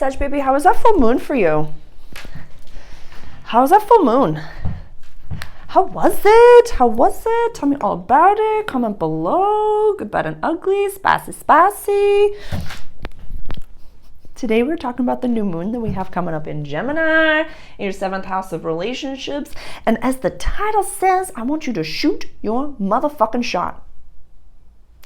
Sag baby, how was that full moon for you? How was that full moon? How was it? How was it? Tell me all about it. Comment below. Good, bad, and ugly. Spicy. Today we're talking about the new moon that we have coming up in Gemini, in your 7th house of relationships. And as the title says, I want you to shoot your motherfucking shot.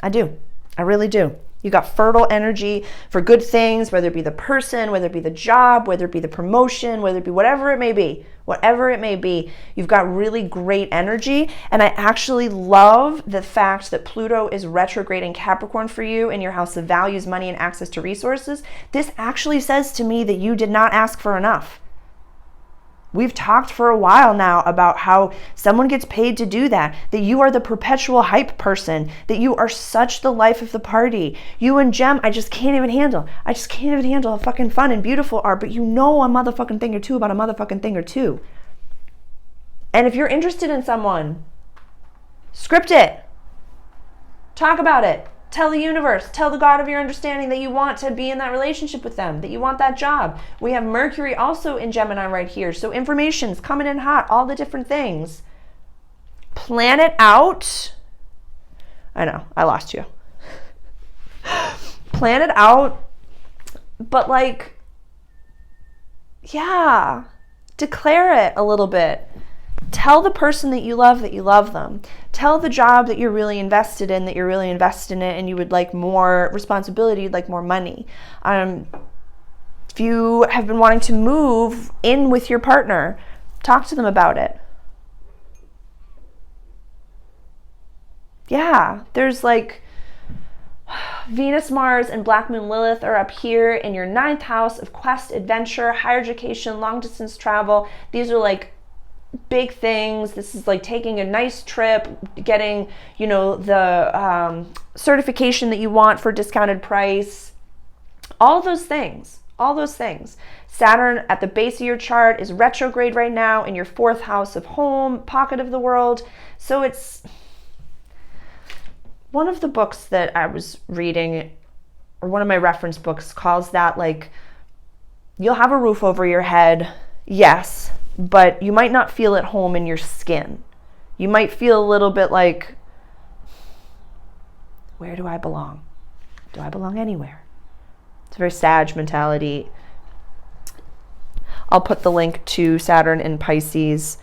I do. I really do. You got fertile energy for good things, whether it be the person, whether it be the job, whether it be the promotion, whether it be whatever it may be. Whatever it may be, you've got really great energy. And I actually love the fact that Pluto is retrograde in Capricorn for you in your house of values, money, and access to resources. This actually says to me that you did not ask for enough. We've talked for a while now about how someone gets paid to do that you are the perpetual hype person, that you are such the life of the party. You and Gem, I just can't even handle. I just can't even handle how fucking fun and beautiful are, but you know a motherfucking thing or two about a motherfucking thing or two. And if you're interested in someone, script it. Talk about it. Tell the universe, tell the God of your understanding that you want to be in that relationship with them, that you want that job. We have Mercury also in Gemini right here. So information's coming in hot, all the different things. Plan it out. I know, I lost you. Plan it out, but declare it a little bit. Tell the person that you love them. Tell the job that you're really invested in, that you're really invested in it, and you would like more responsibility, you'd like more money. If you have been wanting to move in with your partner, talk to them about it. Yeah, there's Venus, Mars, and Black Moon Lilith are up here in your 9th house of quest, adventure, higher education, long distance travel. These are big things. This is taking a nice trip, getting, the certification that you want for a discounted price. All those things. Saturn at the base of your chart is retrograde right now in your 4th house of home, pocket of the world. So it's one of the books that I was reading, or one of my reference books, calls that you'll have a roof over your head. Yes. But you might not feel at home in your skin. You might feel a little bit where do I belong? Do I belong anywhere? It's a very Sag mentality. I'll put the link to Saturn in Pisces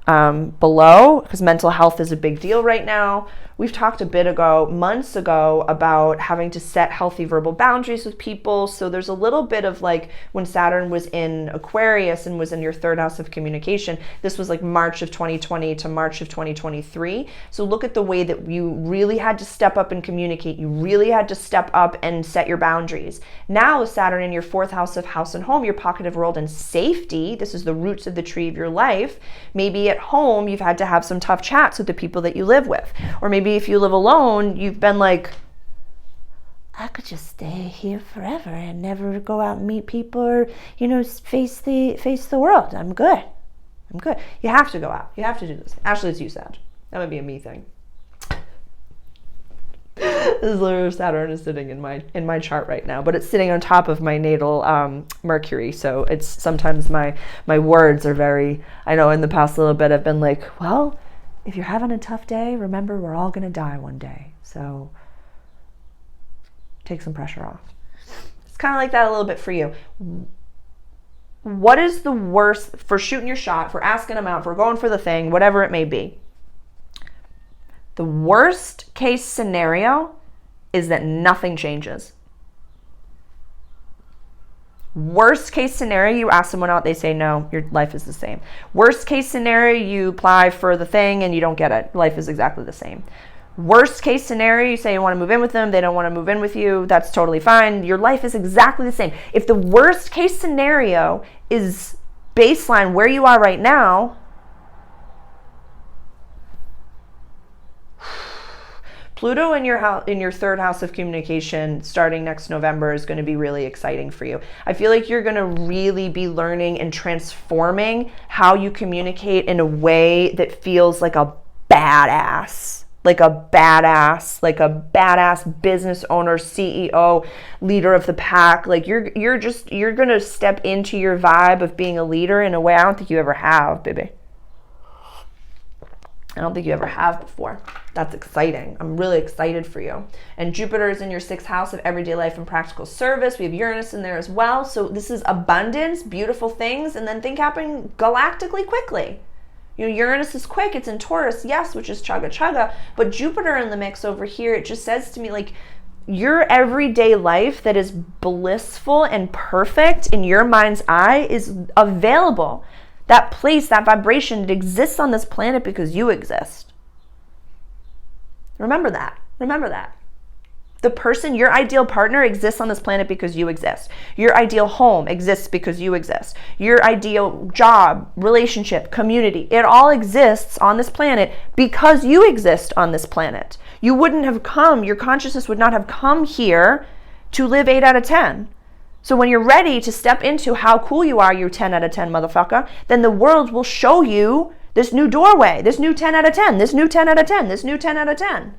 below, because mental health is a big deal right now. We've talked months ago, about having to set healthy verbal boundaries with people. So there's a little bit of when Saturn was in Aquarius and was in your 3rd house of communication, this was March of 2020 to March of 2023. So look at the way that you really had to step up and communicate. You really had to step up and set your boundaries. Now with Saturn in your 4th house of house and home, your pocket of world and safety, this is the roots of the tree of your life. Maybe at home, you've had to have some tough chats with the people that you live with. Or maybe if you live alone, you've been I could just stay here forever and never go out and meet people or, face the world. I'm good. You have to go out. You have to do this. Actually, it's you, Sag. That might be a me thing. This is literally Saturn is sitting in my chart right now, but it's sitting on top of my natal Mercury. So it's sometimes my words are very, I know in the past little bit I've been well, if you're having a tough day, remember we're all going to die one day. So take some pressure off. It's kind of like that a little bit for you. What is the worst for shooting your shot, for asking them out, for going for the thing, whatever it may be? The worst case scenario is that nothing changes. Worst case scenario, you ask someone out, they say no, your life is the same. Worst case scenario, you apply for the thing and you don't get it. Life is exactly the same. Worst case scenario, you say you want to move in with them, they don't want to move in with you, that's totally fine. Your life is exactly the same. If the worst case scenario is baseline where you are right now, Pluto in your 3rd house of communication starting next November is going to be really exciting for you. I feel like you're going to really be learning and transforming how you communicate in a way that feels like a badass. like a badass business owner, CEO, leader of the pack. Like you're going to step into your vibe of being a leader in a way I don't think you ever have, baby. I don't think you ever have before. That's exciting. I'm really excited for you. And Jupiter is in your 6th house of everyday life and practical service. We have Uranus in there as well. So this is abundance, beautiful things, and then things happen galactically quickly. You know, Uranus is quick. It's in Taurus, yes, which is chugga chugga. But Jupiter in the mix over here, it just says to me, like, your everyday life that is blissful and perfect in your mind's eye is available. That place, that vibration, it exists on this planet because you exist. Remember that. Remember that. The person, your ideal partner, exists on this planet because you exist. Your ideal home exists because you exist. Your ideal job, relationship, community, it all exists on this planet because you exist on this planet. You wouldn't have come, your consciousness would not have come here to live 8 out of 10. So when you're ready to step into how cool you are, you 10 out of 10 motherfucker, then the world will show you this new doorway, this new 10 out of 10, this new 10 out of 10, this new 10 out of 10.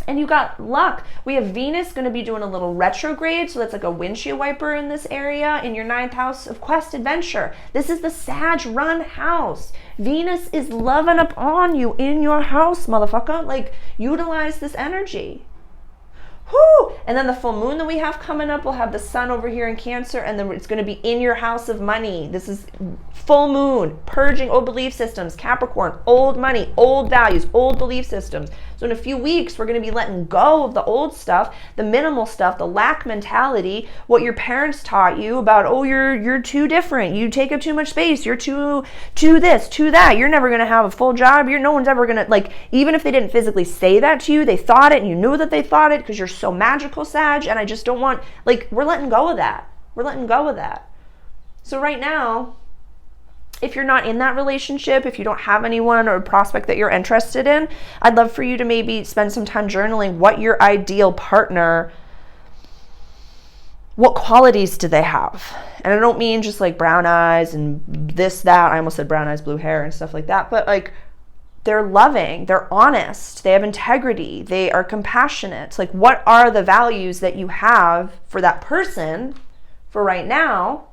And you got luck. We have Venus going to be doing a little retrograde, so that's like a windshield wiper in this area in your 9th house of quest adventure. This is the Sag run house. Venus is loving up on you in your house, motherfucker. Like, utilize this energy. Whoo! And then the full moon that we have coming up, we'll have the sun over here in Cancer, and then it's going to be in your house of money. This is full moon, purging old belief systems, Capricorn, old money, old values, old belief systems. So in a few weeks, we're going to be letting go of the old stuff, the minimal stuff, the lack mentality, what your parents taught you about, oh, you're too different, you take up too much space, you're too this, too that, you're never going to have a full job, no one's ever going to, like, even if they didn't physically say that to you, they thought it and you knew that they thought it because you're so magical, Sag, and I just don't want, like, we're letting go of that. We're letting go of that. So right now, if you're not in that relationship, if you don't have anyone or a prospect that you're interested in, I'd love for you to maybe spend some time journaling what your ideal partner, what qualities do they have? And I don't mean just like brown eyes and this, that. I almost said brown eyes, blue hair and stuff like that. But like, they're loving, they're honest, they have integrity, they are compassionate. Like, what are the values that you have for that person for right now?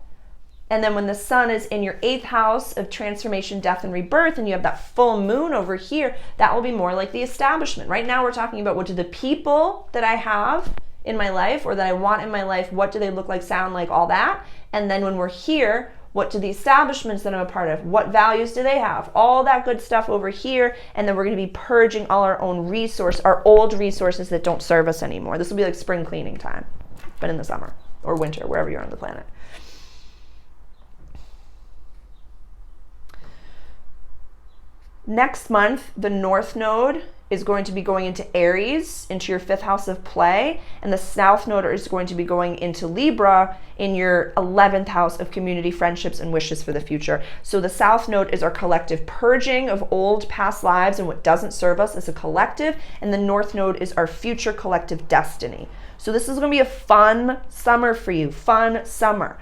And then when the sun is in your 8th house of transformation, death, and rebirth, and you have that full moon over here, that will be more like the establishment. Right now we're talking about what do the people that I have in my life or that I want in my life, what do they look like, sound like, all that. And then when we're here, what do the establishments that I'm a part of, what values do they have? All that good stuff over here. And then we're going to be purging all our own our old resources that don't serve us anymore. This will be like spring cleaning time, but in the summer or winter, wherever you're on the planet. Next month, the North Node is going to be going into Aries, into your 5th house of play, and the South Node is going to be going into Libra in your 11th house of community, friendships, and wishes for the future. So the South Node is our collective purging of old past lives and what doesn't serve us as a collective, and the North Node is our future collective destiny. So this is going to be a fun summer for you, fun summer.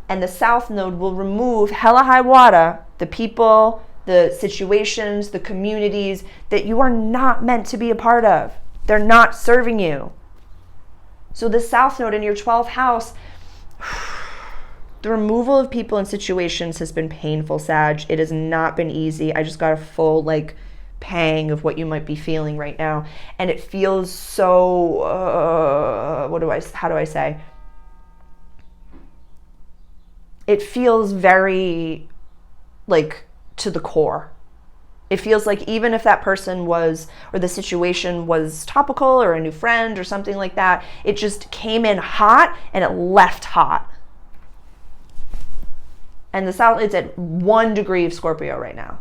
And the South Node will remove hella high water, the people, the situations, the communities that you are not meant to be a part of. They're not serving you. So the South Node in your 12th house, the removal of people and situations has been painful, Sag. It has not been easy. I just got a full pang of what you might be feeling right now. And it feels so, how do I say? It feels very to the core. It feels like even if that person was, or the situation was topical or a new friend or something like that, it just came in hot and it left hot. And the South, it's at 1 degree of Scorpio right now.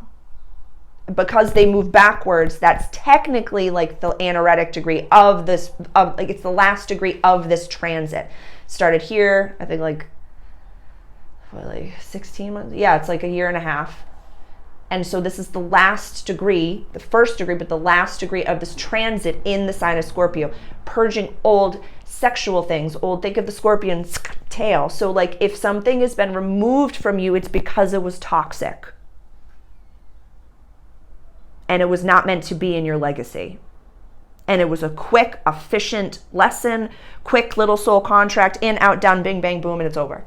Because they move backwards, that's technically like the anaretic degree of this, it's the last degree of this transit. Started here, I think 16 months? Yeah, it's like a year and a half. And so this is the last degree, the first degree, but the last degree of this transit in the sign of Scorpio, purging old sexual things, think of the scorpion's tail. So if something has been removed from you, it's because it was toxic. and it was not meant to be in your legacy. And it was a quick, efficient lesson, quick little soul contract, in, out, done, bing, bang, boom, and it's over.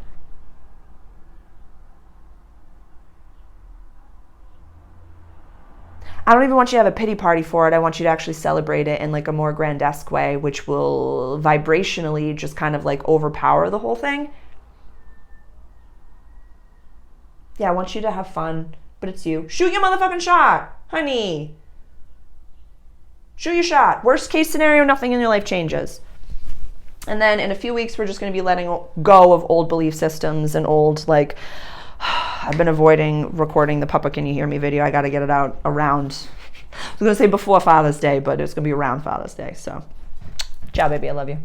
I don't even want you to have a pity party for it. I want you to actually celebrate it in like a more grandesque way, which will vibrationally just kind of like overpower the whole thing. Yeah, I want you to have fun, but it's you. Shoot your motherfucking shot, honey. Shoot your shot. Worst case scenario, nothing in your life changes. And then in a few weeks, we're just going to be letting go of old belief systems and old, like, I've been avoiding recording the Papa Can You Hear Me video. I got to get it out around, I was going to say before Father's Day, but it's going to be around Father's Day. So, ciao, baby. I love you.